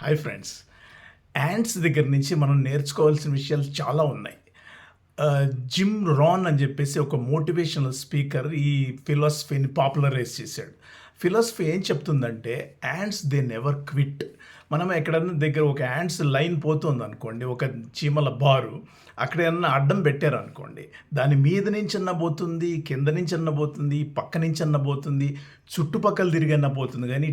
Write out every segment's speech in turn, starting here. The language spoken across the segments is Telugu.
Hi friends. యాంట్స్ దగ్గర నుంచి మనం నేర్చుకోవాల్సిన విషయాలు చాలా ఉన్నాయి. జిమ్ రాన్ అని చెప్పేసి ఒక మోటివేషనల్ స్పీకర్ ఈ ఫిలాసఫీని పాపులరైజ్ చేశాడు. ఫిలాసఫీ ఏం చెప్తుందంటే యాంట్స్ దే నెవర్ క్విట్. మనం ఎక్కడన్నా దగ్గర ఒక యాంట్స్ లైన్ పోతుంది అనుకోండి, ఒక చీమల బారు అక్కడ ఏమన్నా అడ్డం పెట్టారనుకోండి, దాని మీద నుంచి అన్న పోతుంది, కింద నుంచి అన్న పోతుంది, పక్క నుంచి అన్న పోతుంది, చుట్టుపక్కల తిరిగి అన్న పోతుంది, కానీ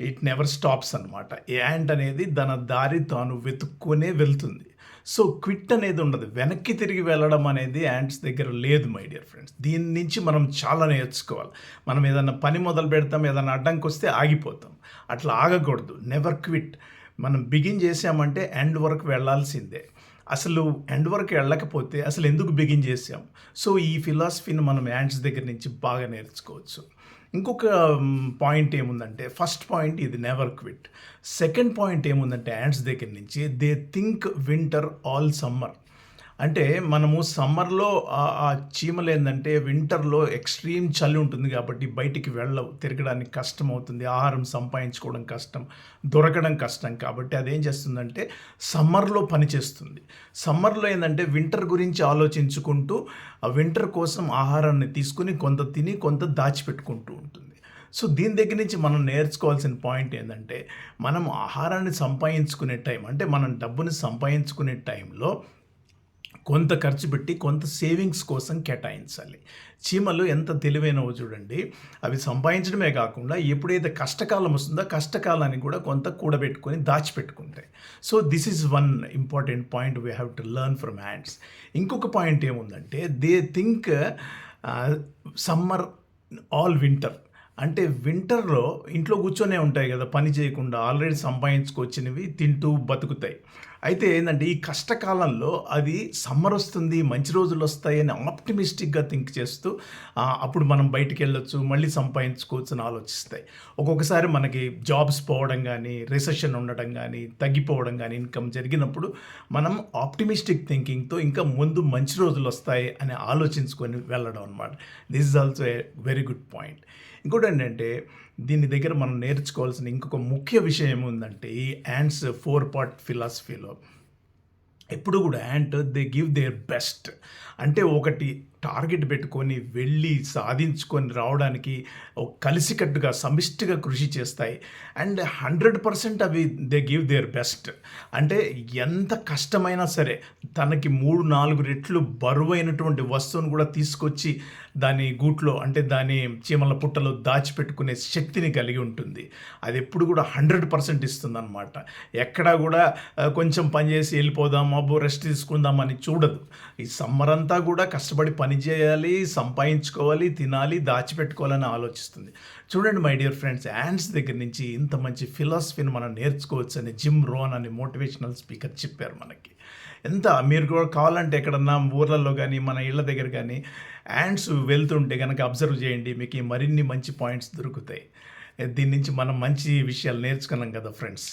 ఇట్ నెవర్ స్టాప్స్ అనమాట. యాంట్ అనేది తన దారి తాను వెతుక్కునే వెళ్తుంది. సో క్విట్ అనేది ఉండదు, వెనక్కి తిరిగి వెళ్ళడం అనేది యాంట్స్ దగ్గర లేదు మై డియర్ ఫ్రెండ్స్. దీని నుంచి మనం చాలా నేర్చుకోవాలి. మనం ఏదైనా పని మొదలు పెడతాం, ఏదైనా అడ్డంకి వస్తే ఆగిపోతాం. అట్లా ఆగకూడదు, నెవర్ క్విట్. మనం బిగిన్ చేసామంటే ఎండ్ వరకు వెళ్ళాల్సిందే. అసలు ఎండ్ వరకు వెళ్ళకపోతే అసలు ఎందుకు బిగిన్ చేసాం? సో ఈ ఫిలాసఫీని మనం యాంట్స్ దగ్గర నుంచి బాగా నేర్చుకోవచ్చు. ఇంకొక పాయింట్ ఏముందంటే, ఫస్ట్ పాయింట్ ఇది నెవర్ క్విట్. సెకండ్ పాయింట్ ఏముందంటే యాంట్స్ దగ్గర నుంచి they think winter all summer. అంటే మనము సమ్మర్లో ఆ చీమలు ఏంటంటే వింటర్లో ఎక్స్ట్రీమ్ చలి ఉంటుంది కాబట్టి బయటికి వెళ్ళవు, తిరగడానికి కష్టం అవుతుంది, ఆహారం సంపాదించుకోవడం కష్టం, దొరకడం కష్టం. కాబట్టి అదేం చేస్తుందంటే సమ్మర్లో పనిచేస్తుంది. సమ్మర్లో ఏంటంటే వింటర్ గురించి ఆలోచించుకుంటూ ఆ వింటర్ కోసం ఆహారాన్ని తీసుకుని కొంత తిని కొంత దాచిపెట్టుకుంటూ ఉంటుంది. సో దీని దగ్గర నుంచి మనం నేర్చుకోవాల్సిన పాయింట్ ఏంటంటే, మనం ఆహారాన్ని సంపాదించుకునే టైం, అంటే మనం డబ్బుని సంపాదించుకునే టైంలో కొంత ఖర్చు పెట్టి కొంత సేవింగ్స్ కోసం కేటాయించాలి. చీమలు ఎంత తెలివైనవో చూడండి. అవి సంపాదించడమే కాకుండా ఎప్పుడైతే కష్టకాలం వస్తుందో కష్టకాలాన్ని కూడా కొంత కూడబెట్టుకొని దాచిపెట్టుకుంటాయి. So this is one important point we have to learn from ants. ఇంకొక పాయింట్ ఏముందంటే they think summer all winter. అంటే వింటర్లో ఇంట్లో కూర్చొనే ఉంటాయి కదా, పని చేయకుండా ఆల్రెడీ సంపాదించుకొచ్చినవి తింటూ బతుకుతాయి. అయితే ఏంటంటే ఈ కష్టకాలంలో అది సమ్మర్ వస్తుంది, మంచి రోజులు వస్తాయి అని ఆప్టిమిస్టిక్గా థింక్ చేస్తూ అప్పుడు మనం బయటికి వెళ్ళొచ్చు, మళ్ళీ సంపాదించుకోవచ్చు అని ఆలోచిస్తాయి. ఒక్కొక్కసారి మనకి జాబ్స్ పోవడం కానీ, రిసెషన్ ఉండడం కానీ, తగ్గిపోవడం కానీ ఇన్కమ్ జరిగినప్పుడు మనం ఆప్టిమిస్టిక్ థింకింగ్తో ఇంకా ముందు మంచి రోజులు వస్తాయి అని ఆలోచించుకొని వెళ్ళడం అనమాట. This is also a very good point. ఇంకోటి ఏంటంటే దీని దగ్గర మనం నేర్చుకోవాల్సిన ఇంకొక ముఖ్య విషయం ఏముందంటే, ఈ యాంట్స్ 4 పార్ట్ ఫిలాసఫీలో ఎప్పుడు కూడా ant they give their best. అంటే ఒకటి టార్గెట్ పెట్టుకొని వెళ్ళి సాధించుకొని రావడానికి కలిసికట్టుగా సమిష్టిగా కృషి చేస్తాయి. అండ్ 100% అవి దే గివ్ దేర్ బెస్ట్. అంటే ఎంత కష్టమైనా సరే తనకి 3-4 రెట్లు బరువైనటువంటి వస్తువును కూడా తీసుకొచ్చి దాని గూట్లో, అంటే దాని చీమల పుట్టలో దాచిపెట్టుకునే శక్తిని కలిగి ఉంటుంది. అది ఎప్పుడు కూడా 100% ఇస్తుంది అనమాట. ఎక్కడా కూడా కొంచెం పని చేసి వెళ్ళిపోదాం, అబ్బో రెస్ట్ తీసుకుందాం అని చూడదు. ఈ సమ్మర్ అంతా కూడా కష్టపడి పని చేయాలి, సంపాదించుకోవాలి, తినాలి, దాచిపెట్టుకోవాలని ఆలోచిస్తుంది. చూడండి మై డియర్ ఫ్రెండ్స్, యాంట్స్ దగ్గర నుంచి ఇంత మంచి ఫిలాసఫీని మనం నేర్చుకోవచ్చు అని జిమ్ రోన్ అనే మోటివేషనల్ స్పీకర్ చెప్పారు మనకి. ఎంత మీరు కూడా కావాలంటే ఎక్కడన్నా ఊర్లలో కానీ మన ఇళ్ళ దగ్గర కానీ యాంట్స్ వెళ్తుంటే కనుక అబ్జర్వ్ చేయండి, మీకు ఈ మరిన్ని మంచి పాయింట్స్ దొరుకుతాయి. దీని నుంచి మనం మంచి విషయాలు నేర్చుకున్నాం కదా ఫ్రెండ్స్.